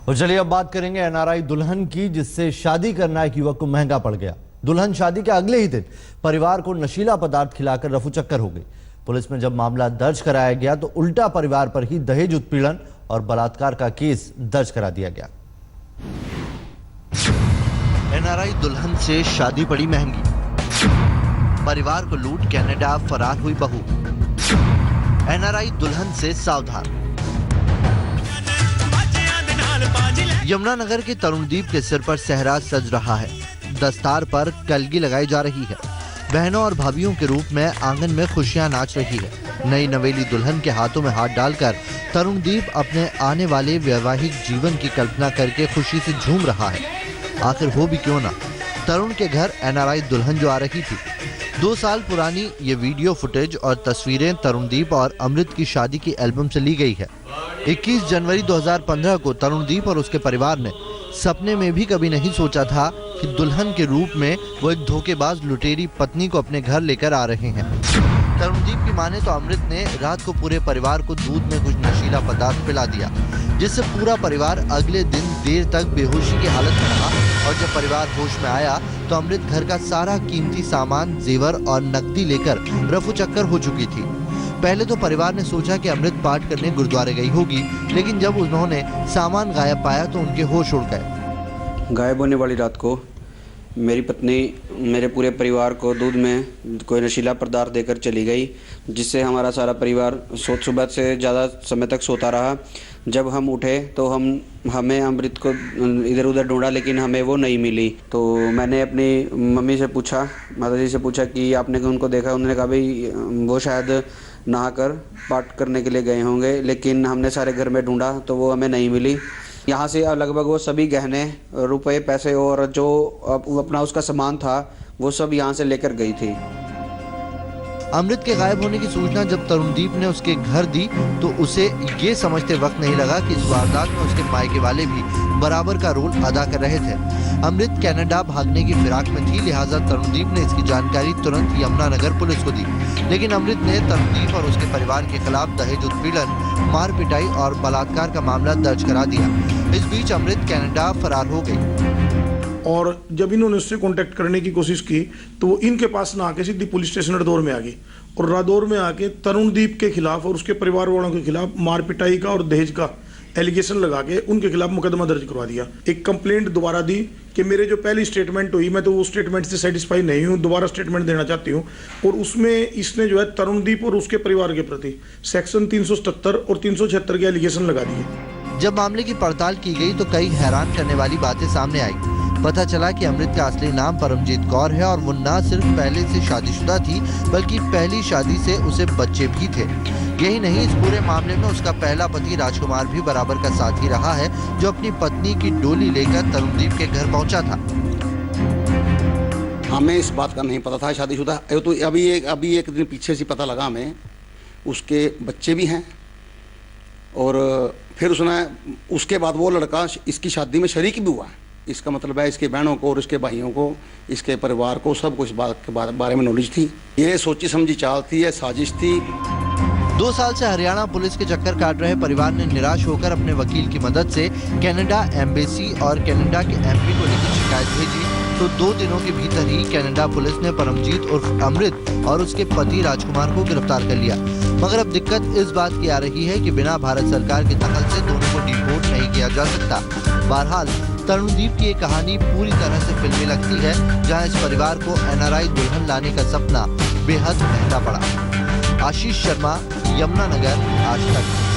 और चलिए अब बात करेंगे एनआरआई दुल्हन की, जिससे शादी करना एक युवक को महंगा पड़ गया। दुल्हन शादी के अगले ही दिन परिवार को नशीला पदार्थ खिलाकर रफूचक्कर हो गई। पुलिस में जब मामला दर्ज कराया गया तो उल्टा परिवार पर ही दहेज उत्पीड़न और बलात्कार का केस दर्ज करा दिया गया। एनआरआई दुल्हन से शादी पड़ी महंगी, परिवार को लूट कनाडा फरार हुई बहू। एनआरआई दुल्हन से सावधान। यमुनानगर के तरुणदीप के सिर पर सेहरा सज रहा है। दस्तार पर कलगी लगाई जा रही है। बहनों और भाभीयों के रूप में आंगन में खुशियां नाच रही है। नई नवेली दुल्हन के हाथों में हाथ डालकर तरुणदीप अपने आने वाले वैवाहिक जीवन की कल्पना करके खुशी से झूम रहा है। आखिर हो भी क्यों ना, तरुण के घर एनआरआई दुल्हन जो आ रही थी। 2 साल पुरानी ये वीडियो फुटेज और तस्वीरें तरुणदीप और अमृत की शादी की एल्बम से ली गई है। 21 जनवरी 2015 को तरुणदीप और उसके परिवार ने सपने में भी कभी नहीं सोचा था कि दुल्हन के रूप में वो एक धोखेबाज लुटेरी पत्नी को अपने घर लेकर आ रहे हैं। तरुणदीप की माने तो अमृत ने रात को पूरे परिवार को दूध में कुछ नशीला पदार्थ पिला दिया, जिससे पूरा परिवार अगले दिन देर तक बेहोशी की हालत में रहा। और जब परिवार होश में आया तो अमृत घर का सारा कीमती सामान, जेवर और नकदी लेकर रफूचक्कर हो चुकी थी। पहले तो परिवार ने सोचा कि अमृत पाठ करने गुरुद्वारे गई होगी, लेकिन जब उन्होंने सामान गायब पाया तो उनके होश उड़ गए। गायब होने वाली रात को मेरी पत्नी मेरे पूरे परिवार को दूध में कोई नशीला पदार्थ देकर चली गई, जिससे हमारा सारा परिवार सुबह से ज़्यादा समय तक सोता रहा। जब हम उठे तो हमें अमृत को इधर उधर ढूंढा, लेकिन हमें वो नहीं मिली। तो मैंने अपनी मम्मी से पूछा, माताजी से पूछा कि आपने उनको देखा? उन्होंने कहा भाई वो शायद नहाकर पाठ करने के लिए गए होंगे, लेकिन हमने सारे घर में ढूंढा तो वो हमें नहीं मिली। यहाँ से लगभग वो सभी गहने, रुपए, पैसे और जो अपना उसका सामान था वो सब यहाँ से लेकर गई थी। अमृत के गायब होने की सूचना जब तरुणदीप ने उसके घर दी तो उसे ये समझते वक्त नहीं लगा कि इस वारदात में उसके मायके वाले भी बराबर का रोल अदा कर रहे थे। अमृत कनाडा भागने की फिराक में थी, लिहाजा तरुणदीप ने इसकी जानकारी तुरंत यमुनानगर पुलिस को दी। लेकिन अमृत ने तरुणदीप और उसके परिवार के खिलाफ दहेज उत्पीड़न, मार पिटाई और बलात्कार का मामला दर्ज करा दिया। इस बीच अमृत कनाडा फरार हो गई। और जब इन्होंने उससे कांटेक्ट करने की कोशिश की तो वो इनके पास ना आके सीधी पुलिस स्टेशन रादौर में आ गई और रादौर में आके तरुणदीप के खिलाफ और उसके परिवार वालों के खिलाफ मार पिटाई का और दहेज का एलिगेशन लगा के उनके खिलाफ मुकदमा दर्ज करवा दिया। एक कंप्लेंट दोबारा दी कि मेरे जो पहली स्टेटमेंट हुई, मैं तो वो स्टेटमेंट से सेटिस्फाई नहीं हूँ, दोबारा स्टेटमेंट देना चाहती हूँ। और उसमें इसने जो है तरुणदीप और उसके परिवार के प्रति सेक्शन 377 और 376 के एलिगेशन लगा दिए। जब मामले की पड़ताल की गई तो कई हैरान करने वाली बातें सामने आई। पता चला कि अमृत का असली नाम परमजीत कौर है और वो न सिर्फ पहले से शादीशुदा थी, बल्कि पहली शादी से उसे बच्चे भी थे। यही नहीं, इस पूरे मामले में उसका पहला पति राजकुमार भी बराबर का साथी रहा है, जो अपनी पत्नी की डोली लेकर तरुणदीप के घर पहुंचा था। हमें इस बात का नहीं पता था शादीशुदा, तो अभी एक दिन पीछे से पता लगा हमें उसके बच्चे भी हैं। और फिर उसके बाद वो लड़का इसकी शादी में शरीक भी हुआ। इसका मतलब है इसके बहनों को और इसके भाइयों को, इसके परिवार को सब कुछ बात के बारे में नॉलेज थी। ये सोची समझी चाल थी, ये साजिश थी। 2 साल से हरियाणा पुलिस के चक्कर काट रहे परिवार ने निराश होकर अपने वकील की मदद से कनाडा एम्बेसी और कनाडा के एमपी को लिखित शिकायत भेजी। तो 2 दिनों के भीतर ही कनाडा पुलिस ने परमजीत उर्फ अमृत और उसके पति राजकुमार को गिरफ्तार कर लिया। मगर अब दिक्कत इस बात की आ रही है कि बिना भारत सरकार के दखल से दोनों को डिपोर्ट नहीं किया जा सकता। बहरहाल तरुणदीप की ये कहानी पूरी तरह से फिल्मी लगती है, जहां इस परिवार को एनआरआई दुल्हन लाने का सपना बेहद महंगा पड़ा। आशीष शर्मा, यमुनानगर, आज तक।